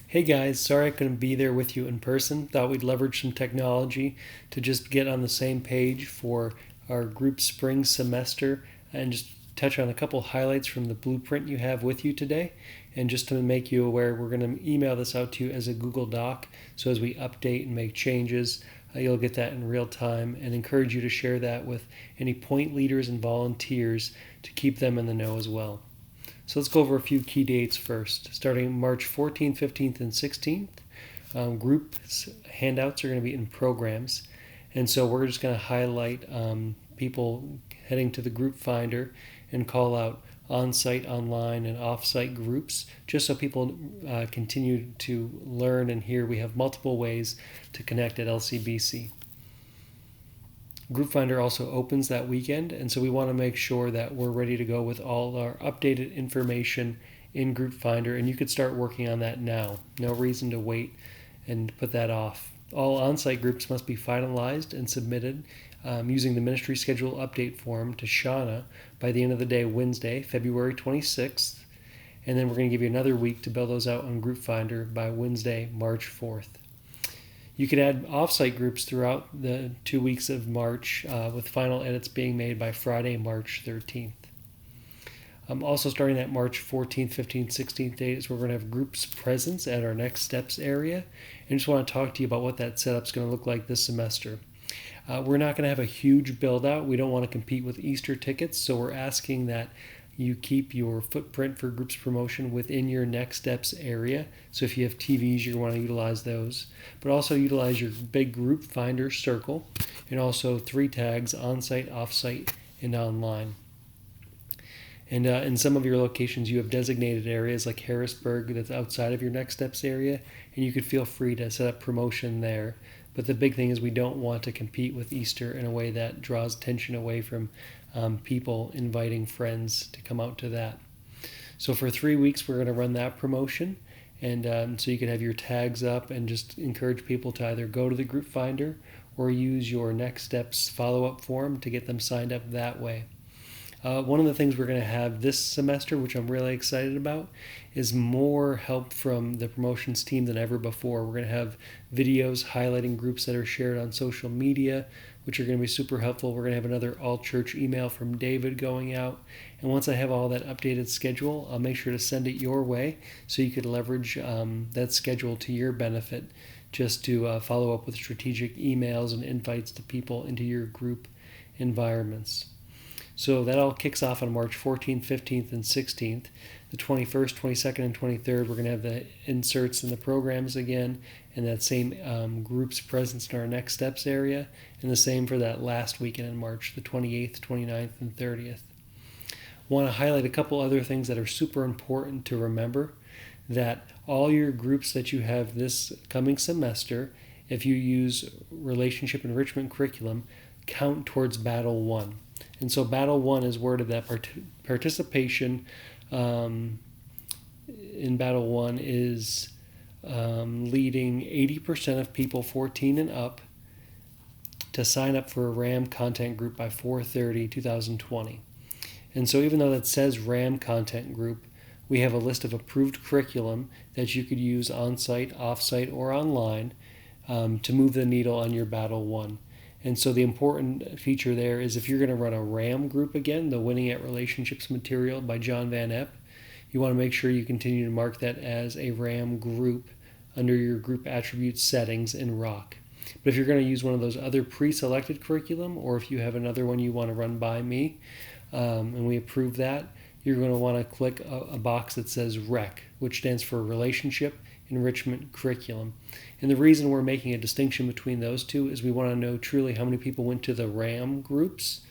Hey guys, sorry I couldn't be there with you in person. Thought we'd leverage some technology to just get on the same page for our group spring semester and just touch on a couple highlights from the blueprint you have with you today. And just to make you aware, we're going to email this out to you as a Google Doc. So as we update and make changes, you'll get that in real time and encourage you to share that with any point leaders and volunteers to keep them in the know as well. So let's go over a few key dates first. Starting March 14th, 15th, and 16th, group handouts are going to be in programs. And so we're just going to highlight people heading to the group finder and call out on-site, online, and off-site groups, just so people continue to learn and hear we have multiple ways to connect at LCBC. Group Finder also opens that weekend, and so we want to make sure that we're ready to go with all our updated information in Group Finder, and you could start working on that now. No reason to wait and put that off. All on-site groups must be finalized and submitted using the ministry schedule update form to Shauna by the end of the day, Wednesday, February 26th, and then we're going to give you another week to build those out on Group Finder by Wednesday, March 4th. You could add offsite groups throughout the 2 weeks of March, with final edits being made by Friday, March 13th. Also starting that March 14th, 15th, 16th dates, we're going to have groups presence at our Next Steps area. And just want to talk to you about what that setup's going to look like this semester. We're not going to have a huge build out. We don't want to compete with Easter tickets, so we're asking that you keep your footprint for groups promotion within your Next Steps area. So if you have TVs, you want to utilize those. But also utilize your big group finder circle, and also 3 tags: on-site, off-site, and online. And in some of your locations, you have designated areas like Harrisburg that's outside of your Next Steps area, and you could feel free to set up promotion there. But the big thing is we don't want to compete with Easter in a way that draws attention away from people inviting friends to come out to that. So for 3 weeks, we're going to run that promotion. And so you can have your tags up and just encourage people to either go to the group finder or use your Next Steps follow-up form to get them signed up that way. One of the things we're going to have this semester, which I'm really excited about, is more help from the promotions team than ever before. We're going to have videos highlighting groups that are shared on social media, which are going to be super helpful. We're going to have another all-church email from David going out. And once I have all that updated schedule, I'll make sure to send it your way so you could leverage that schedule to your benefit, just to follow up with strategic emails and invites to people into your group environments. So that all kicks off on March 14th, 15th, and 16th. The 21st, 22nd, and 23rd, we're going to have the inserts in the programs again, and that same group's presence in our Next Steps area, and the same for that last weekend in March, the 28th, 29th, and 30th. Want to highlight a couple other things that are super important to remember, that all your groups that you have this coming semester, if you use relationship enrichment curriculum, count towards Battle 1. And so Battle 1 is worded that participation in Battle 1 is leading 80% of people 14 and up to sign up for a RAM content group by 4/30/2020. And so even though that says RAM content group, we have a list of approved curriculum that you could use on-site, off-site, or online to move the needle on your Battle 1. And so the important feature there is if you're going to run a RAM group again, the Winning at Relationships material by John Van Epp, you want to make sure you continue to mark that as a RAM group under your group attribute settings in Rock. But if you're going to use one of those other pre-selected curriculum, or if you have another one you want to run by me, and we approve that, you're going to want to click a box that says REC, which stands for Relationship Enrichment Curriculum. And the reason we're making a distinction between those two is we want to know truly how many people went to the RAM groups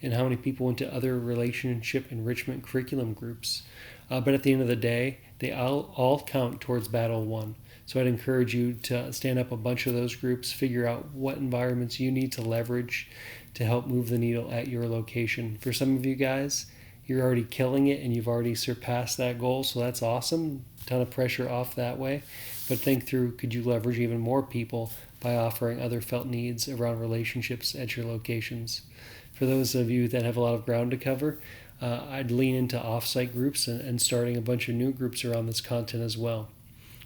and how many people went to other relationship enrichment curriculum groups. But at the end of the day, they all count towards Battle 1. So I'd encourage you to stand up a bunch of those groups, figure out what environments you need to leverage to help move the needle at your location. For some of you guys, you're already killing it and you've already surpassed that goal, so that's awesome. Ton of pressure off that way. But think through, could you leverage even more people by offering other felt needs around relationships at your locations? For those of you that have a lot of ground to cover, I'd lean into offsite groups and starting a bunch of new groups around this content as well.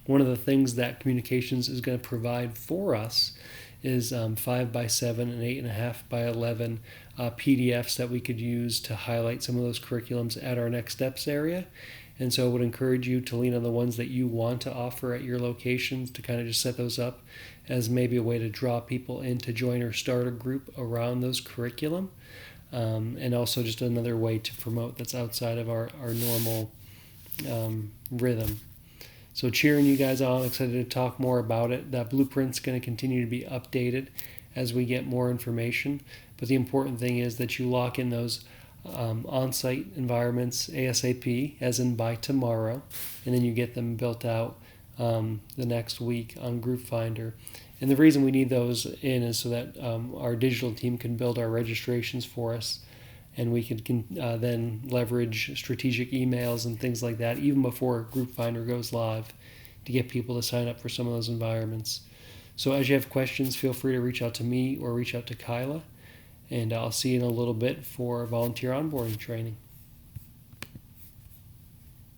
One of the things that communications is going to provide for us is 5 by 7 and 8.5 by 11 PDFs that we could use to highlight some of those curriculums at our next steps area. And so I would encourage you to lean on the ones that you want to offer at your locations to kind of just set those up as maybe a way to draw people in to join or start a group around those curriculum. And also just another way to promote that's outside of our normal rhythm. So cheering you guys on, excited to talk more about it. That blueprint's going to continue to be updated as we get more information. But the important thing is that you lock in those on-site environments ASAP, as in by tomorrow, and then you get them built out the next week on Group Finder. And the reason we need those in is so that our digital team can build our registrations for us, and we can then leverage strategic emails and things like that even before Group Finder goes live to get people to sign up for some of those environments. So as you have questions, feel free to reach out to me or reach out to Kyla, and I'll see you in a little bit for volunteer onboarding training.